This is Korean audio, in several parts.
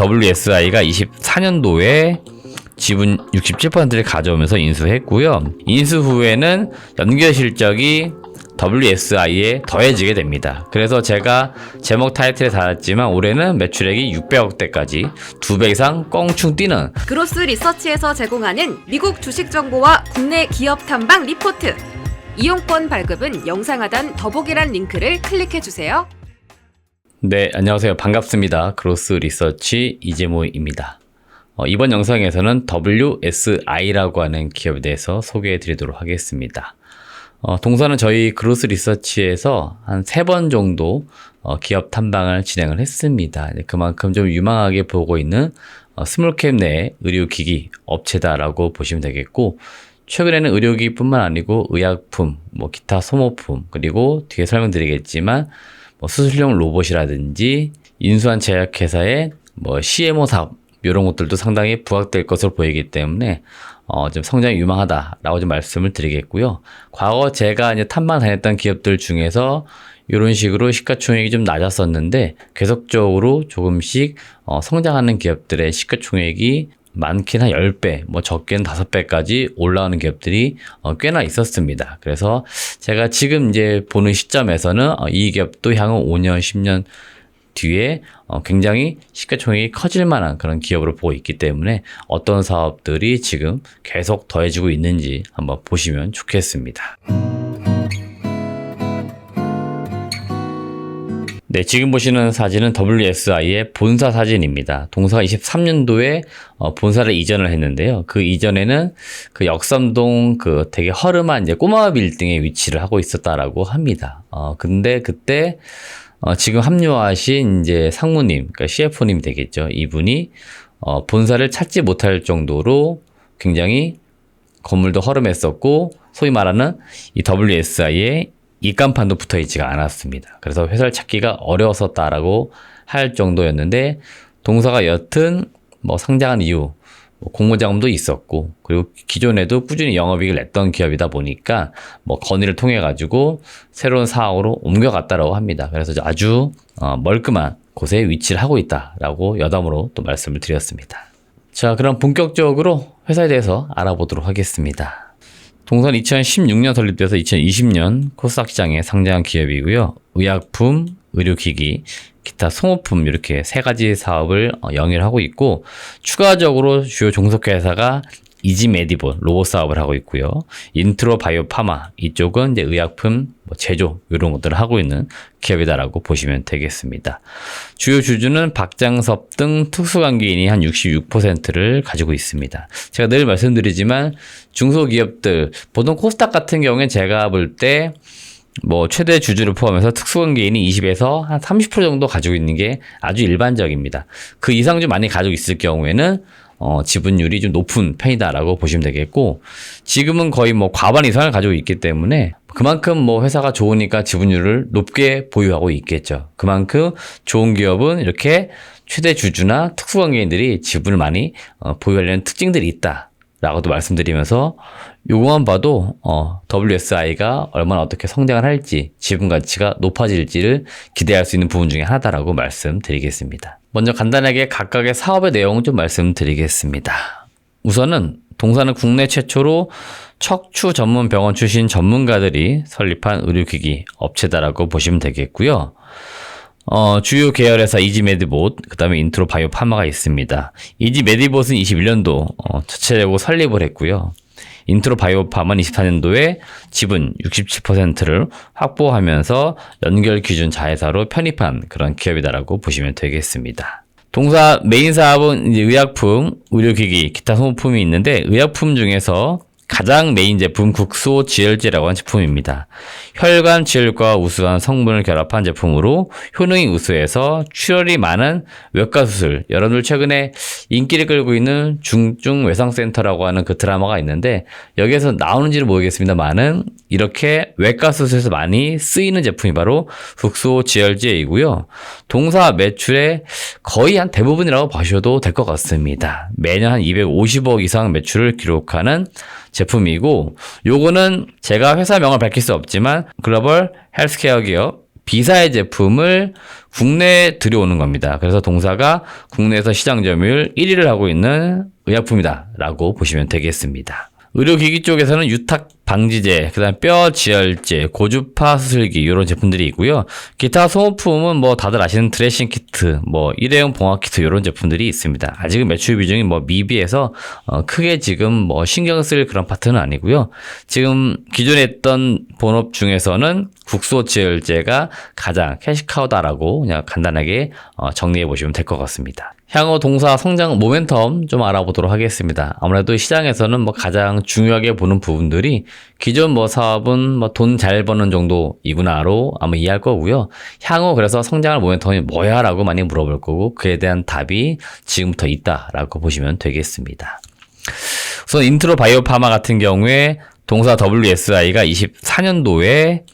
WSI가 24년도에 지분 67%를 가져오면서 인수했고요. 인수 후에는 연결 실적이 WSI에 더해지게 됩니다. 그래서 제가 제목 타이틀에 달았지만 올해는 매출액이 600억대까지 2배 이상 껑충 뛰는 그로스 리서치에서 제공하는 미국 주식 정보와 국내 기업 탐방 리포트. 이용권 발급은 영상 하단 더보기란 링크를 클릭해주세요. 네, 안녕하세요. 반갑습니다. 그로스 리서치 이재모입니다. 이번 영상에서는 WSI라고 하는 기업에 대해서 소개해 드리도록 하겠습니다. 동사는 저희 그로스 리서치에서 한 3번 정도 기업 탐방을 진행을 했습니다. 그만큼 좀 유망하게 보고 있는 스몰캡 내 의료기기 업체다라고 보시면 되겠고, 최근에는 의료기기뿐만 아니고 의약품, 기타 소모품, 그리고 뒤에 설명드리겠지만 수술용 로봇이라든지 인수한 제약회사의 CMO 사업 이런 것들도 상당히 부각될 것으로 보이기 때문에 좀 성장이 유망하다라고 좀 말씀을 드리겠고요. 과거 제가 이제 탐방 다녔던 기업들 중에서 이런 식으로 시가총액이 좀 낮았었는데 계속적으로 조금씩 성장하는 기업들의 시가총액이 많긴 한 10배, 적게는 5배까지 올라가는 기업들이 꽤나 있었습니다. 그래서 제가 지금 이제 보는 시점에서는 이 기업도 향후 5년, 10년 뒤에 굉장히 시가총액이 커질 만한 그런 기업으로 보고 있기 때문에 어떤 사업들이 지금 계속 더해지고 있는지 한번 보시면 좋겠습니다. 네, 지금 보시는 사진은 WSI의 본사 사진입니다. 동사가 23년도에 본사를 이전을 했는데요. 그 이전에는 그 역삼동 그 되게 허름한 이제 꼬마 빌딩에 위치를 하고 있었다라고 합니다. 근데 그때 지금 합류하신 이제 상무님, 그러니까 CFO님 되겠죠. 이분이 본사를 찾지 못할 정도로 굉장히 건물도 허름했었고, 소위 말하는 이 WSI의 입간판도 붙어 있지가 않았습니다. 그래서 회사를 찾기가 어려웠었다라고 할 정도였는데, 동사가 여튼 상장한 이후 공모자금도 있었고, 그리고 기존에도 꾸준히 영업이익을 냈던 기업이다 보니까 건의를 통해 가지고 새로운 사업으로 옮겨갔다라고 합니다. 그래서 아주 멀끔한 곳에 위치를 하고 있다라고 여담으로 또 말씀을 드렸습니다. 자, 그럼 본격적으로 회사에 대해서 알아보도록 하겠습니다. 동사는 2016년 설립돼서 2020년 코스닥 시장에 상장한 기업이고요. 의약품, 의료기기, 기타 소모품 이렇게 3가지 사업을 영위를 하고 있고, 추가적으로 주요 종속회사가 이지메디본 로봇 사업을 하고 있고요. 인트로 바이오 파마 이쪽은 이제 의약품 제조 이런 것들을 하고 있는 기업이다라고 보시면 되겠습니다. 주요 주주는 박장섭 등 특수관계인이 한 66%를 가지고 있습니다. 제가 늘 말씀드리지만 중소기업들 보통 코스닥 같은 경우엔 제가 볼 때 최대 주주를 포함해서 특수관계인이 20에서 한 30% 정도 가지고 있는 게 아주 일반적입니다. 그 이상 좀 많이 가지고 있을 경우에는 지분율이 좀 높은 편이다라고 보시면 되겠고, 지금은 거의 과반 이상을 가지고 있기 때문에 그만큼 회사가 좋으니까 지분율을 높게 보유하고 있겠죠. 그만큼 좋은 기업은 이렇게 최대 주주나 특수관계인들이 지분을 많이 보유하려는 특징들이 있다라고도 말씀드리면서, 요거만 봐도 WSI가 얼마나 어떻게 성장을 할지, 지분 가치가 높아질지를 기대할 수 있는 부분 중에 하나다라고 말씀드리겠습니다. 먼저 간단하게 각각의 사업의 내용을 좀 말씀드리겠습니다. 우선은 동사는 국내 최초로 척추 전문 병원 출신 전문가들이 설립한 의료기기 업체다라고 보시면 되겠고요. 주요 계열회사 이지메디봇, 그 다음에 인트로 바이오 파마가 있습니다. 이지메디봇은 21년도 자체적으로 설립을 했고요. 인트로 바이오 파마는 24년도에 지분 67%를 확보하면서 연결 기준 자회사로 편입한 그런 기업이다라고 보시면 되겠습니다. 동사 메인 사업은 이제 의약품, 의료기기, 기타 소모품이 있는데, 의약품 중에서 가장 메인 제품 국소 지혈제라고 하는 제품입니다. 혈관 지혈과 우수한 성분을 결합한 제품으로 효능이 우수해서 출혈이 많은 외과 수술, 여러분들 최근에 인기를 끌고 있는 중증 외상센터라고 하는 그 드라마가 있는데, 여기에서 나오는지는 모르겠습니다만은 이렇게 외과 수술에서 많이 쓰이는 제품이 바로 국소 지혈제이고요. 동사 매출의 거의 한 대부분이라고 보셔도 될 것 같습니다. 매년 한 250억 이상 매출을 기록하는 제품이고, 요거는 제가 회사명을 밝힐 수 없지만 글로벌 헬스케어 기업 B사의 제품을 국내에 들여오는 겁니다. 그래서 동사가 국내에서 시장 점유율 1위를 하고 있는 의약품이다라고 보시면 되겠습니다. 의료기기 쪽에서는 유탁 방지제, 그다음 뼈 지혈제, 고주파 수술기 이런 제품들이 있고요. 기타 소모품은 뭐 다들 아시는 드레싱 키트, 뭐 일회용 봉합 키트 이런 제품들이 있습니다. 아직은 매출 비중이 뭐 미비해서 크게 지금 뭐 신경 쓸 그런 파트는 아니고요. 지금 기존에 했던 본업 중에서는 국소 지혈제가 가장 캐시카우다라고 그냥 간단하게 정리해 보시면 될 것 같습니다. 향후 동사 성장 모멘텀 좀 알아보도록 하겠습니다. 아무래도 시장에서는 뭐 가장 중요하게 보는 부분들이 기존 뭐 사업은 뭐 돈 잘 버는 정도이구나로 아마 이해할 거고요. 향후 그래서 성장할 모멘텀이 뭐야 라고 많이 물어볼 거고 그에 대한 답이 지금부터 있다라고 보시면 되겠습니다. 우선 인트로 바이오 파마 같은 경우에 동사 WSI가 24년도에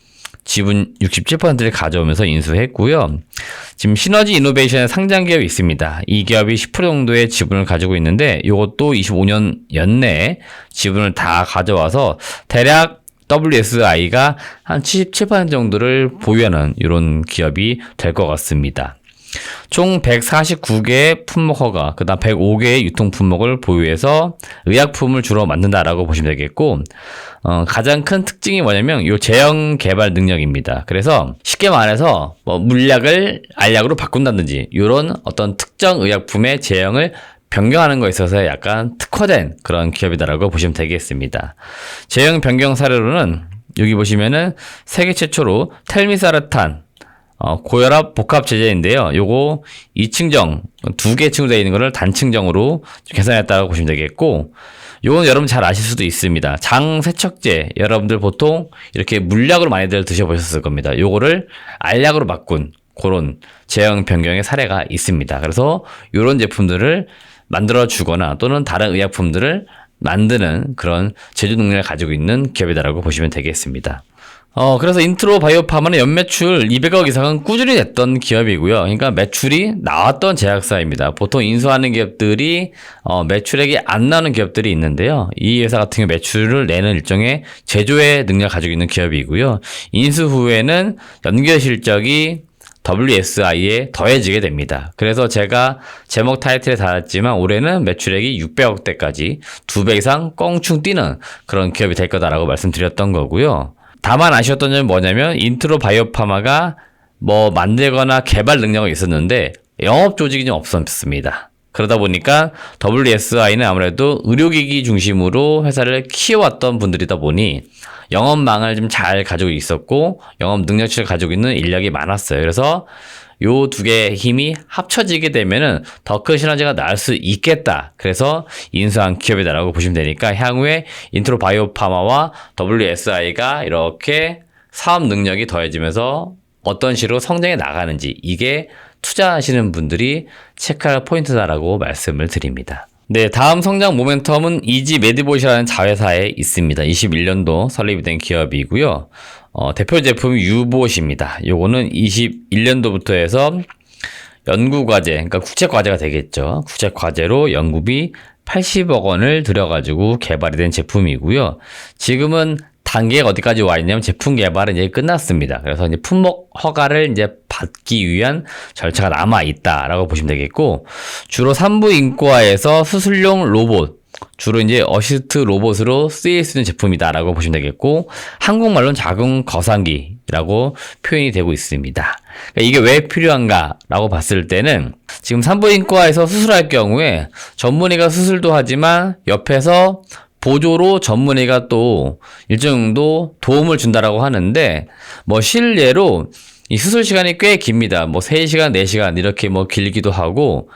지분 67%를 가져오면서 인수했고요. 지금 시너지 이노베이션의 상장 기업이 있습니다. 이 기업이 10% 정도의 지분을 가지고 있는데 이것도 25년 연내에 지분을 다 가져와서 대략 WSI가 한 77% 정도를 보유하는 이런 기업이 될 것 같습니다. 총 149개의 품목 허가, 그 다음 105개의 유통 품목을 보유해서 의약품을 주로 만든다라고 보시면 되겠고, 가장 큰 특징이 뭐냐면, 이 제형 개발 능력입니다. 그래서 쉽게 말해서, 뭐 물약을 알약으로 바꾼다든지, 이런 어떤 특정 의약품의 제형을 변경하는 거에 있어서 약간 특화된 그런 기업이다라고 보시면 되겠습니다. 제형 변경 사례로는, 여기 보시면은 세계 최초로 텔미사르탄, 고혈압 복합 제제인데요. 요거 2층정, 2개 층으로 되어 있는 거를 단층정으로 계산했다고 보시면 되겠고, 요건 여러분 잘 아실 수도 있습니다. 장 세척제, 여러분들 보통 이렇게 물약으로 많이들 드셔보셨을 겁니다. 요거를 알약으로 바꾼 그런 제형 변경의 사례가 있습니다. 그래서 요런 제품들을 만들어 주거나 또는 다른 의약품들을 만드는 그런 제조 능력을 가지고 있는 기업이다라고 보시면 되겠습니다. 그래서 인트로 바이오파마는 연매출 200억 이상은 꾸준히 냈던 기업이고요. 그러니까 매출이 나왔던 제약사입니다. 보통 인수하는 기업들이 매출액이 안 나오는 기업들이 있는데요. 이 회사 같은 경우 매출을 내는 일종의 제조의 능력을 가지고 있는 기업이고요. 인수 후에는 연결 실적이 WSI에 더해지게 됩니다. 그래서 제가 제목 타이틀에 달았지만 올해는 매출액이 600억대까지 2배 이상 껑충 뛰는 그런 기업이 될 거다라고 말씀드렸던 거고요. 다만 아쉬웠던 점은 뭐냐면 인트로 바이오파마가 뭐 만들거나 개발 능력은 있었는데 영업 조직이 좀 없었습니다. 그러다 보니까 WSI는 아무래도 의료기기 중심으로 회사를 키워왔던 분들이다 보니 영업망을 좀 잘 가지고 있었고 영업 능력치를 가지고 있는 인력이 많았어요. 그래서 요 두 개의 힘이 합쳐지게 되면은 더 큰 시너지가 나올 수 있겠다. 그래서 인수한 기업이다라고 보시면 되니까 향후에 인트로 바이오파마와 WSI가 이렇게 사업 능력이 더해지면서 어떤 식으로 성장해 나가는지 이게 투자하시는 분들이 체크할 포인트다라고 말씀을 드립니다. 네, 다음 성장 모멘텀은 이지 메디봇이라는 자회사에 있습니다. 21년도 설립이 된 기업이고요. 대표 제품이 유봇입니다. 요거는 21년도부터 해서 연구과제, 그러니까 국책과제가 되겠죠. 국책과제로 연구비 80억 원을 들여가지고 개발이 된 제품이고요. 지금은 단계가 어디까지 와 있냐면 제품 개발은 이제 끝났습니다. 그래서 이제 품목 허가를 이제 받기 위한 절차가 남아 있다라고 보시면 되겠고, 주로 산부인과에서 수술용 로봇, 주로 이제 어시스트 로봇으로 쓰일 수 있는 제품이다라고 보시면 되겠고, 한국말로는 자궁 거상기라고 표현이 되고 있습니다. 그러니까 이게 왜 필요한가라고 봤을 때는 지금 산부인과에서 수술할 경우에 전문의가 수술도 하지만 옆에서 보조로 전문의가 또 일정 정도 도움을 준다라고 하는데, 뭐 실례로 이 수술 시간이 꽤 깁니다. 뭐 3시간, 4시간 이렇게 뭐 길기도 하고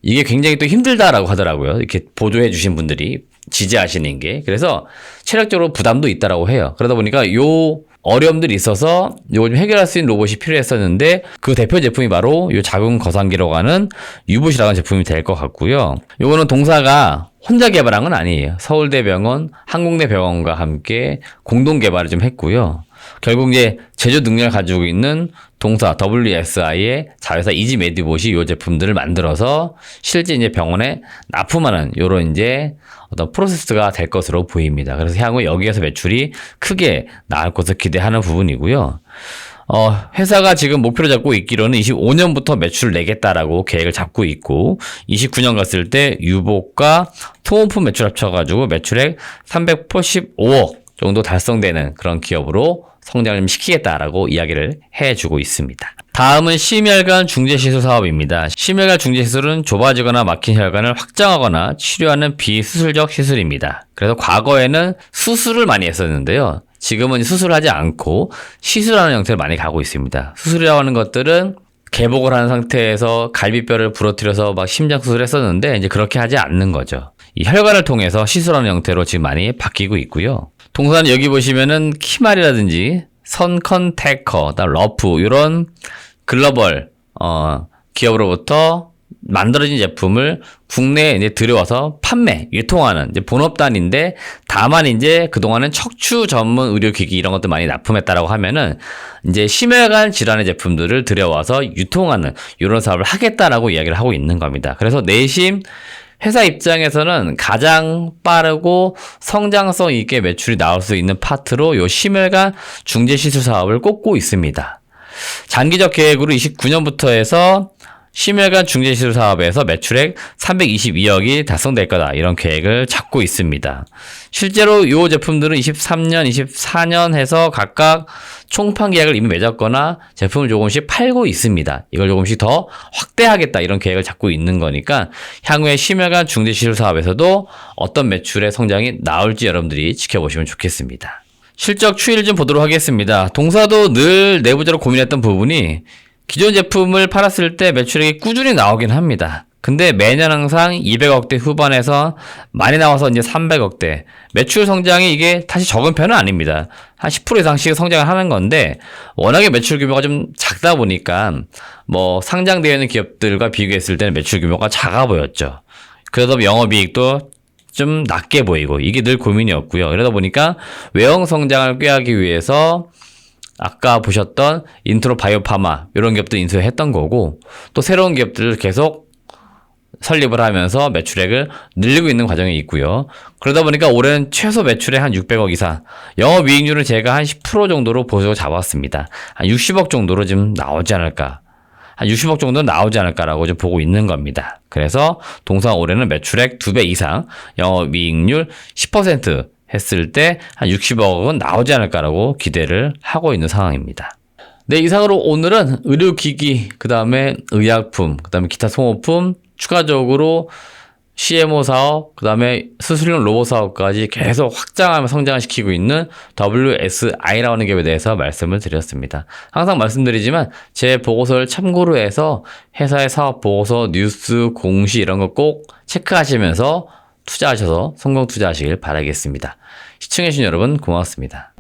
이게 굉장히 또 힘들다라고 하더라고요. 이렇게 보조해 주신 분들이 지지하시는 게. 그래서 체력적으로 부담도 있다라고 해요. 그러다 보니까 요 어려움들이 있어서 요거 좀 해결할 수 있는 로봇이 필요했었는데 그 대표 제품이 바로 요 자궁 거상기라고 하는 유봇이라는 제품이 될 것 같고요. 요거는 동사가 혼자 개발한 건 아니에요. 서울대병원, 한국내병원과 함께 공동 개발을 좀 했고요. 결국 이제 제조 능력을 가지고 있는 동사 WSI의 자회사 이지 메디봇이 이 제품들을 만들어서 실제 이제 병원에 납품하는 요런 이제 어떤 프로세스가 될 것으로 보입니다. 그래서 향후에 여기에서 매출이 크게 나올 것을 기대하는 부분이고요. 회사가 지금 목표를 잡고 있기로는 25년부터 매출을 내겠다라고 계획을 잡고 있고 29년 갔을 때 유복과 통호품 매출 합쳐가지고 매출액 385억 정도 달성되는 그런 기업으로 성장을 좀 시키겠다라고 이야기를 해주고 있습니다. 다음은 심혈관 중재시술 사업입니다. 심혈관 중재시술은 좁아지거나 막힌 혈관을 확장하거나 치료하는 비수술적 시술입니다. 그래서 과거에는 수술을 많이 했었는데요. 지금은 수술을 하지 않고 시술하는 형태를 많이 가고 있습니다. 수술이라고 하는 것들은 개복을 한 상태에서 갈비뼈를 부러뜨려서 막 심장 수술을 했었는데 이제 그렇게 하지 않는 거죠. 이 혈관을 통해서 시술하는 형태로 지금 많이 바뀌고 있고요. 동사는 여기 보시면은 키말이라든지 선컨테커, 러프 이런 글로벌 기업으로부터 만들어진 제품을 국내에 이제 들여와서 판매, 유통하는 이제 본업단인데 다만 이제 그동안은 척추 전문 의료기기 이런 것들 많이 납품했다라고 하면은 이제 심혈관 질환의 제품들을 들여와서 유통하는 이런 사업을 하겠다라고 이야기를 하고 있는 겁니다. 그래서 내심 회사 입장에서는 가장 빠르고 성장성 있게 매출이 나올 수 있는 파트로 요 심혈관 중재시술 사업을 꼽고 있습니다. 장기적 계획으로 29년부터 해서 심혈관 중재시술 사업에서 매출액 322억이 달성될 거다 이런 계획을 잡고 있습니다. 실제로 이 제품들은 23년, 24년 해서 각각 총판 계약을 이미 맺었거나 제품을 조금씩 팔고 있습니다. 이걸 조금씩 더 확대하겠다 이런 계획을 잡고 있는 거니까 향후에 심혈관 중재시술 사업에서도 어떤 매출의 성장이 나올지 여러분들이 지켜보시면 좋겠습니다. 실적 추이를 좀 보도록 하겠습니다. 동사도 늘 내부적으로 고민했던 부분이 기존 제품을 팔았을 때 매출액이 꾸준히 나오긴 합니다. 근데 매년 항상 200억대 후반에서 많이 나와서 이제 300억대. 매출 성장이 이게 다시 적은 편은 아닙니다. 한 10% 이상씩 성장을 하는 건데 워낙에 매출 규모가 좀 작다 보니까 뭐 상장되어 있는 기업들과 비교했을 때는 매출 규모가 작아 보였죠. 그래서 영업이익도 좀 낮게 보이고 이게 늘 고민이었고요. 그러다 보니까 외형 성장을 꾀하기 위해서 아까 보셨던 인트로 바이오파마 이런 기업도 인수했던 거고 또 새로운 기업들을 계속 설립을 하면서 매출액을 늘리고 있는 과정이 있고요. 그러다 보니까 올해는 최소 매출액 한 600억 이상, 영업이익률은 제가 한 10% 정도로 보수적으로 잡았습니다. 한 60억 정도로 좀 나오지 않을까. 한 60억 정도는 나오지 않을까라고 좀 보고 있는 겁니다. 그래서 동상 올해는 매출액 2배 이상, 영업이익률 10% 했을 때 한 60억은 나오지 않을까라고 기대를 하고 있는 상황입니다. 네, 이상으로 오늘은 의료기기, 그 다음에 의약품, 그 다음에 기타 소모품, 추가적으로 CMO 사업, 그 다음에 수술용 로봇 사업까지 계속 확장하며 성장을 시키고 있는 WSI라고 하는 기업에 대해서 말씀을 드렸습니다. 항상 말씀드리지만 제 보고서를 참고로 해서 회사의 사업 보고서, 뉴스, 공시 이런 거 꼭 체크하시면서 투자하셔서 성공 투자하시길 바라겠습니다. 시청해주신 여러분 고맙습니다.